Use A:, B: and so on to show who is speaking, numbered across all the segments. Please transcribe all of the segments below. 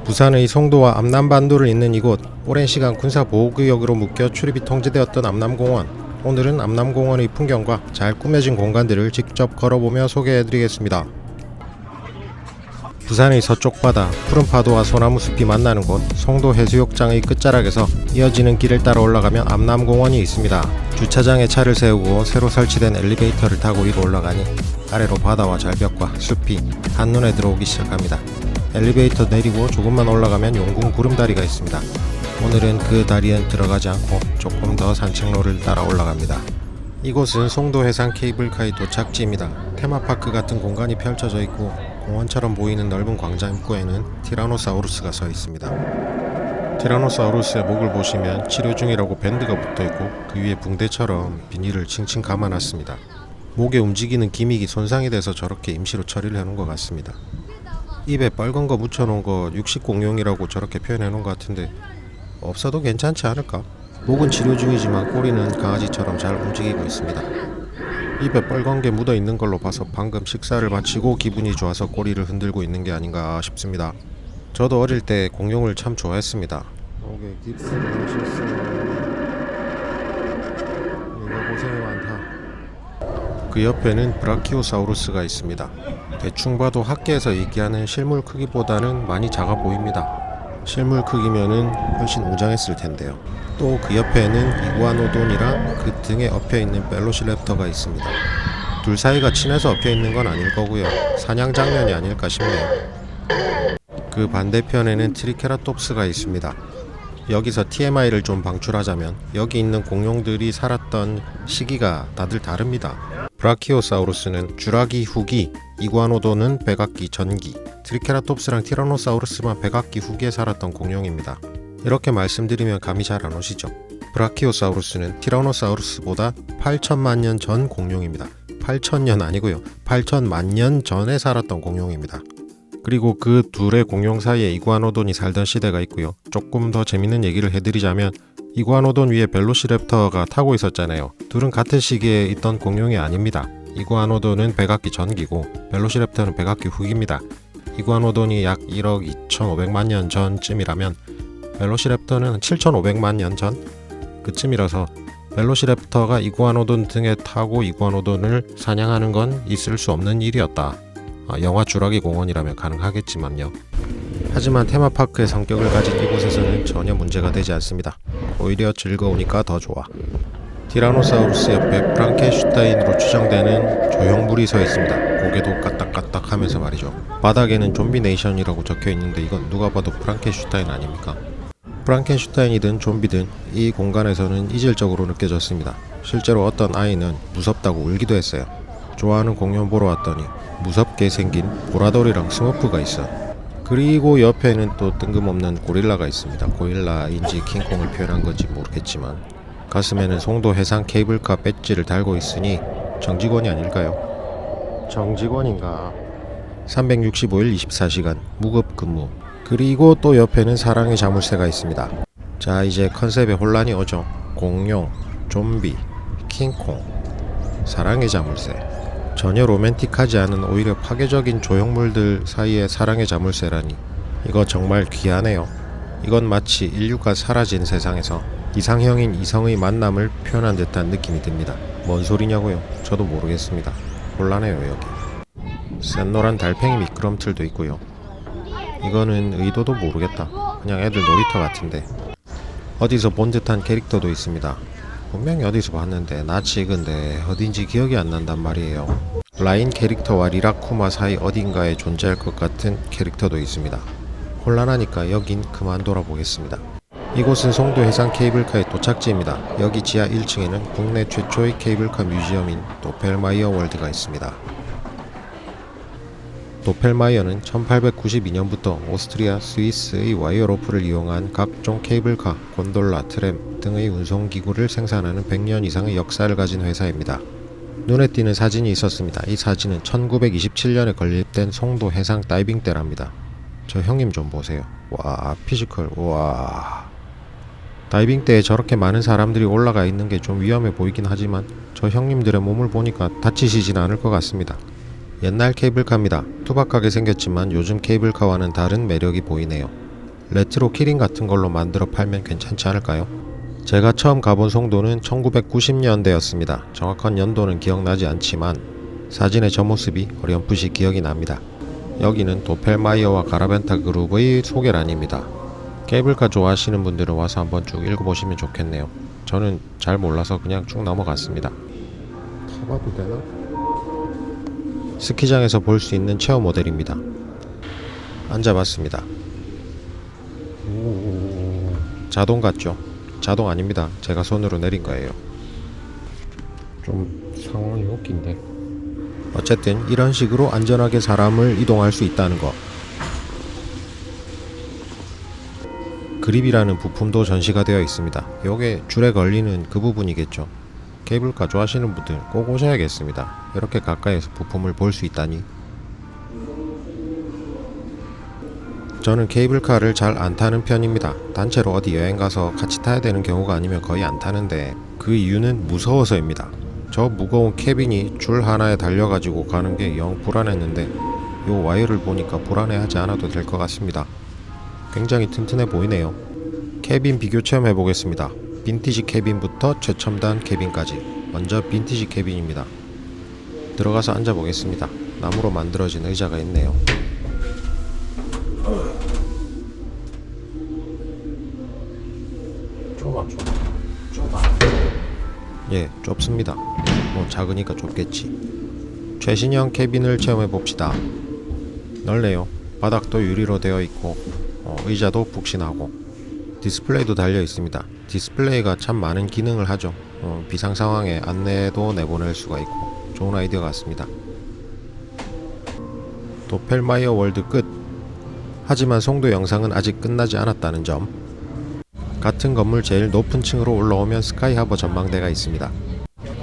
A: 부산의 송도와 암남반도를 잇는 이곳, 오랜 시간 군사보호구역으로 묶여 출입이 통제되었던 암남공원. 오늘은 암남공원의 풍경과 잘 꾸며진 공간들을 직접 걸어보며 소개해드리겠습니다. 부산의 서쪽 바다, 푸른 파도와 소나무 숲이 만나는 곳 송도 해수욕장의 끝자락에서 이어지는 길을 따라 올라가면 암남공원이 있습니다. 주차장에 차를 세우고 새로 설치된 엘리베이터를 타고 위로 올라가니 아래로 바다와 절벽과 숲이 한눈에 들어오기 시작합니다. 엘리베이터 내리고 조금만 올라가면 용궁 구름다리가 있습니다. 오늘은 그 다리엔 들어가지 않고 조금 더 산책로를 따라 올라갑니다. 이곳은 송도 해상 케이블카의 도착지입니다. 테마파크 같은 공간이 펼쳐져 있고 공원처럼 보이는 넓은 광장 입구에는 티라노사우루스가 서 있습니다. 티라노사우루스의 목을 보시면 치료 중이라고 밴드가 붙어 있고 그 위에 붕대처럼 비닐을 칭칭 감아놨습니다. 목에 움직이는 기믹이 손상이 돼서 저렇게 임시로 처리를 해놓은 것 같습니다. 입에 빨간 거 묻혀놓은 거 육식공룡이라고 저렇게 표현해놓은 것 같은데 없어도 괜찮지 않을까? 목은 치료 중이지만 꼬리는 강아지처럼 잘 움직이고 있습니다. 입에 빨간 게 묻어 있는 걸로 봐서 방금 식사를 마치고 기분이 좋아서 꼬리를 흔들고 있는 게 아닌가 싶습니다. 저도 어릴 때 공룡을 참 좋아했습니다. 목에 깁스를 하셨어요. 이거 고생이 많다. 그 옆에는 브라키오사우루스가 있습니다. 대충 봐도 학계에서 얘기하는 실물 크기보다는 많이 작아 보입니다. 실물 크기면은 훨씬 웅장했을 텐데요. 또 그 옆에는 이구아노돈이랑 그 등에 엎여있는 벨로시랩터가 있습니다. 둘 사이가 친해서 엎여있는 건 아닐 거고요. 사냥 장면이 아닐까 싶네요. 그 반대편에는 트리케라톱스가 있습니다. 여기서 TMI를 좀 방출하자면 여기 있는 공룡들이 살았던 시기가 다들 다릅니다. 브라키오사우루스는 주라기 후기, 이구아노돈은 백악기 전기, 트리케라톱스랑 티라노사우루스만 백악기 후기에 살았던 공룡입니다. 이렇게 말씀드리면 감이 잘 안 오시죠? 브라키오사우루스는 티라노사우루스보다 8천만 년 전 공룡입니다. 8천년 아니고요. 8천만 년 전에 살았던 공룡입니다. 그리고 그 둘의 공룡 사이에 이구아노돈이 살던 시대가 있고요. 조금 더 재밌는 얘기를 해드리자면 이구아노돈 위에 벨로시랩터가 타고 있었잖아요. 둘은 같은 시기에 있던 공룡이 아닙니다. 이구아노돈은 백악기 전기고 벨로시랩터는 백악기 후기입니다. 이구아노돈이 약 1억 2,500만 년 전쯤이라면 벨로시랩터는 7,500만 년 전 그쯤이라서 벨로시랩터가 이구아노돈 등에 타고 이구아노돈을 사냥하는 건 있을 수 없는 일이었다. 영화 주라기 공원이라면 가능하겠지만요. 하지만 테마파크의 성격을 가진 이곳에서는 전혀 문제가 되지 않습니다. 오히려 즐거우니까 더 좋아. 티라노사우루스 옆에 프랑켄슈타인으로 추정되는 조형물이 서 있습니다. 고개도 까딱까딱 하면서 말이죠. 바닥에는 좀비 네이션이라고 적혀 있는데 이건 누가 봐도 프랑켄슈타인 아닙니까? 프랑켄슈타인이든 좀비든 이 공간에서는 이질적으로 느껴졌습니다. 실제로 어떤 아이는 무섭다고 울기도 했어요. 좋아하는 공연 보러 왔더니 무섭게 생긴 보라돌이랑 스머프가 있어. 그리고 옆에는 또 뜬금없는 고릴라가 있습니다. 고릴라인지 킹콩을 표현한 건지 모르겠지만 가슴에는 송도 해상 케이블카 배지를 달고 있으니 정직원이 아닐까요? 정직원인가? 365일 24시간 무급 근무. 그리고 또 옆에는 사랑의 자물쇠가 있습니다. 자, 이제 컨셉에 혼란이 오죠. 공룡, 좀비, 킹콩, 사랑의 자물쇠. 전혀 로맨틱하지 않은 오히려 파괴적인 조형물들 사이에 사랑의 자물쇠라니. 이거 정말 귀하네요. 이건 마치 인류가 사라진 세상에서 이상형인 이성의 만남을 표현한 듯한 느낌이 듭니다. 뭔 소리냐고요? 저도 모르겠습니다. 곤란해요 여기. 샛노란 달팽이 미끄럼틀도 있고요. 이거는 의도도 모르겠다. 그냥 애들 놀이터 같은데. 어디서 본 듯한 캐릭터도 있습니다. 분명히 어디서 봤는데 낯이 익은데 어딘지 기억이 안 난단 말이에요. 라인 캐릭터와 리라쿠마 사이 어딘가에 존재할 것 같은 캐릭터도 있습니다. 혼란하니까 여긴 그만 돌아보겠습니다. 이곳은 송도 해상 케이블카의 도착지입니다. 여기 지하 1층에는 국내 최초의 케이블카 뮤지엄인 도펠마이어 월드가 있습니다. 도펠마이어는 1892년부터 오스트리아, 스위스의 와이어로프를 이용한 각종 케이블카, 곤돌라, 트램 등의 운송기구를 생산하는 100년 이상의 역사를 가진 회사입니다. 눈에 띄는 사진이 있었습니다. 이 사진은 1927년에 건립된 송도 해상 다이빙대랍니다. 저 형님 좀 보세요. 와, 피지컬, 와. 다이빙대에 저렇게 많은 사람들이 올라가 있는 게 좀 위험해 보이긴 하지만 저 형님들의 몸을 보니까 다치시진 않을 것 같습니다. 옛날 케이블카입니다. 투박하게 생겼지만 요즘 케이블카와는 다른 매력이 보이네요. 레트로 키링 같은 걸로 만들어 팔면 괜찮지 않을까요? 제가 처음 가본 송도는 1990년대였습니다. 정확한 연도는 기억나지 않지만 사진의 저 모습이 어렴풋이 기억이 납니다. 여기는 도펠마이어와 가라벤타 그룹의 소개란입니다. 케이블카 좋아하시는 분들은 와서 한번 쭉 읽어보시면 좋겠네요. 저는 잘 몰라서 그냥 쭉 넘어갔습니다. 타봐도 되나? 스키장에서 볼 수 있는 체험 모델입니다. 앉아봤습니다. 오, 자동 같죠? 자동 아닙니다. 제가 손으로 내린 거예요. 좀 상황이 웃긴데. 어쨌든 이런 식으로 안전하게 사람을 이동할 수 있다는 거. 그립이라는 부품도 전시가 되어 있습니다. 요게 줄에 걸리는 그 부분이겠죠. 케이블카 좋아하시는 분들 꼭 오셔야겠습니다. 이렇게 가까이에서 부품을 볼 수 있다니. 저는 케이블카를 잘 안 타는 편입니다. 단체로 어디 여행 가서 같이 타야 되는 경우가 아니면 거의 안 타는데 그 이유는 무서워서입니다. 저 무거운 캐빈이 줄 하나에 달려가지고 가는 게 영 불안했는데 요 와이어를 보니까 불안해하지 않아도 될 것 같습니다. 굉장히 튼튼해 보이네요. 캐빈 비교 체험해 보겠습니다. 빈티지 캐빈부터 최첨단 캐빈까지. 먼저 빈티지 캐빈입니다. 들어가서 앉아 보겠습니다. 나무로 만들어진 의자가 있네요. 좁아. 예, 좁습니다. 뭐 작으니까 좁겠지. 최신형 캐빈을 체험해 봅시다. 넓네요. 바닥도 유리로 되어 있고 의자도 푹신하고 디스플레이도 달려 있습니다. 디스플레이가 참 많은 기능을 하죠. 비상 상황에 안내도 내보낼 수가 있고 좋은 아이디어 같습니다. 도펠마이어 월드 끝. 하지만 송도 영상은 아직 끝나지 않았다는 점. 같은 건물 제일 높은 층으로 올라오면 스카이하버 전망대가 있습니다.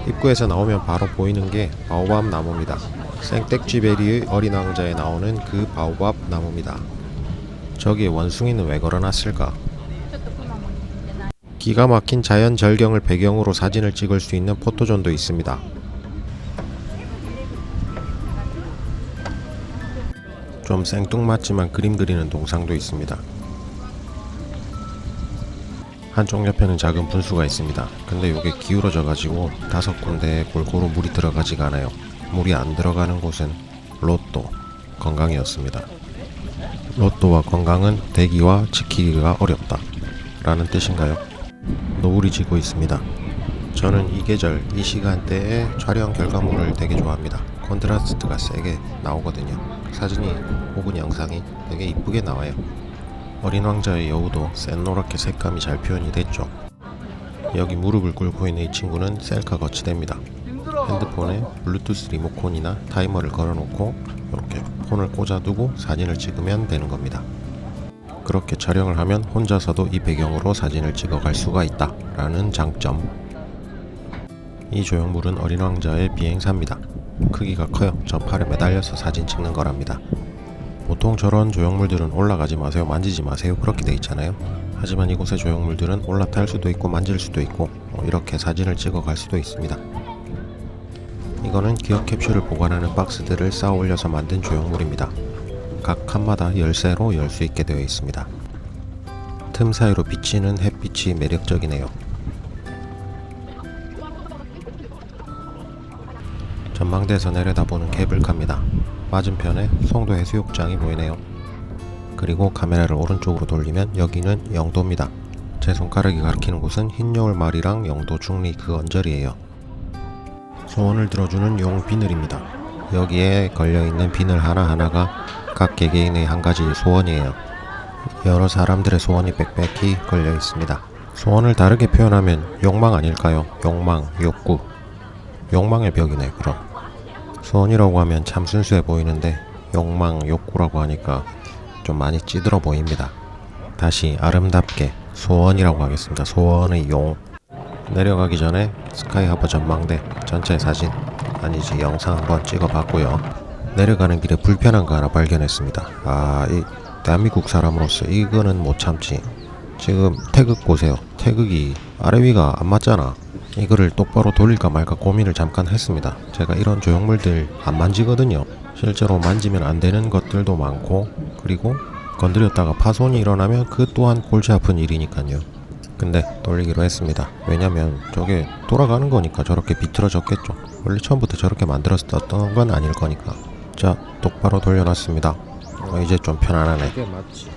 A: 입구에서 나오면 바로 보이는 게 바오밥 나무입니다. 생텍쥐베리의 어린 왕자에 나오는 그 바오밥 나무입니다. 저기에 원숭이는 왜 걸어놨을까? 기가 막힌 자연 절경을 배경으로 사진을 찍을 수 있는 포토존도 있습니다. 좀 생뚱맞지만 그림 그리는 동상도 있습니다. 한쪽 옆에는 작은 분수가 있습니다. 근데 이게 기울어져 가지고 5군데에 골고루 물이 들어가지가 않아요. 물이 안 들어가는 곳은 로또, 건강이었습니다. 로또와 건강은 대기와 지키기가 어렵다 라는 뜻인가요? 노을이 지고 있습니다. 저는 이 계절, 이 시간대에 촬영 결과물을 되게 좋아합니다. 콘트라스트가 세게 나오거든요. 사진이 혹은 영상이 되게 이쁘게 나와요. 어린 왕자의 여우도 샛노랗게 색감이 잘 표현이 됐죠. 여기 무릎을 꿇고 있는 이 친구는 셀카 거치대입니다. 핸드폰에 블루투스 리모컨이나 타이머를 걸어놓고 이렇게 폰을 꽂아두고 사진을 찍으면 되는 겁니다. 그렇게 촬영을 하면 혼자서도 이 배경으로 사진을 찍어갈 수가 있다 라는 장점. 이 조형물은 어린 왕자의 비행사입니다. 크기가 커요. 저 팔에 매달려서 사진 찍는 거랍니다. 보통 저런 조형물들은 올라가지 마세요, 만지지 마세요 그렇게 돼 있잖아요. 하지만 이곳의 조형물들은 올라탈 수도 있고 만질 수도 있고 이렇게 사진을 찍어 갈 수도 있습니다. 이거는 기억 캡슐을 보관하는 박스들을 쌓아 올려서 만든 조형물입니다. 각 칸마다 열쇠로 열 수 있게 되어 있습니다. 틈 사이로 비치는 햇빛이 매력적이네요. 전망대에서 내려다보는 케이블카입니다. 맞은편에 송도 해수욕장이 보이네요. 그리고 카메라를 오른쪽으로 돌리면 여기는 영도입니다. 제 손가락이 가리키는 곳은 흰여울마을이랑 영도 중리 그 언저리예요. 소원을 들어주는 용 비늘입니다. 여기에 걸려있는 비늘 하나하나가 각 개개인의 한 가지 소원이에요. 여러 사람들의 소원이 빽빽히 걸려 있습니다. 소원을 다르게 표현하면 욕망 아닐까요? 욕망, 욕구. 욕망의 벽이네 그럼. 소원이라고 하면 참 순수해 보이는데 욕망, 욕구라고 하니까 좀 많이 찌들어 보입니다. 다시 아름답게 소원이라고 하겠습니다. 소원의 용. 내려가기 전에 스카이하버 전망대 전체 사진 아니지 영상 한번 찍어봤고요. 내려가는 길에 불편한 거 하나 발견했습니다. 이 대한민국 사람으로서 이거는 못 참지. 지금 태극 보세요. 태극이 아래 위가 안 맞잖아. 이거를 똑바로 돌릴까 말까 고민을 잠깐 했습니다. 제가 이런 조형물들 안 만지거든요. 실제로 만지면 안 되는 것들도 많고 그리고 건드렸다가 파손이 일어나면 그 또한 골치 아픈 일이니까요. 근데 돌리기로 했습니다. 왜냐면 저게 돌아가는 거니까 저렇게 비틀어졌겠죠. 원래 처음부터 저렇게 만들었었던 건 아닐 거니까. 자, 똑바로 돌려놨습니다. 이제 좀 편안하네.
B: 이게 맞지.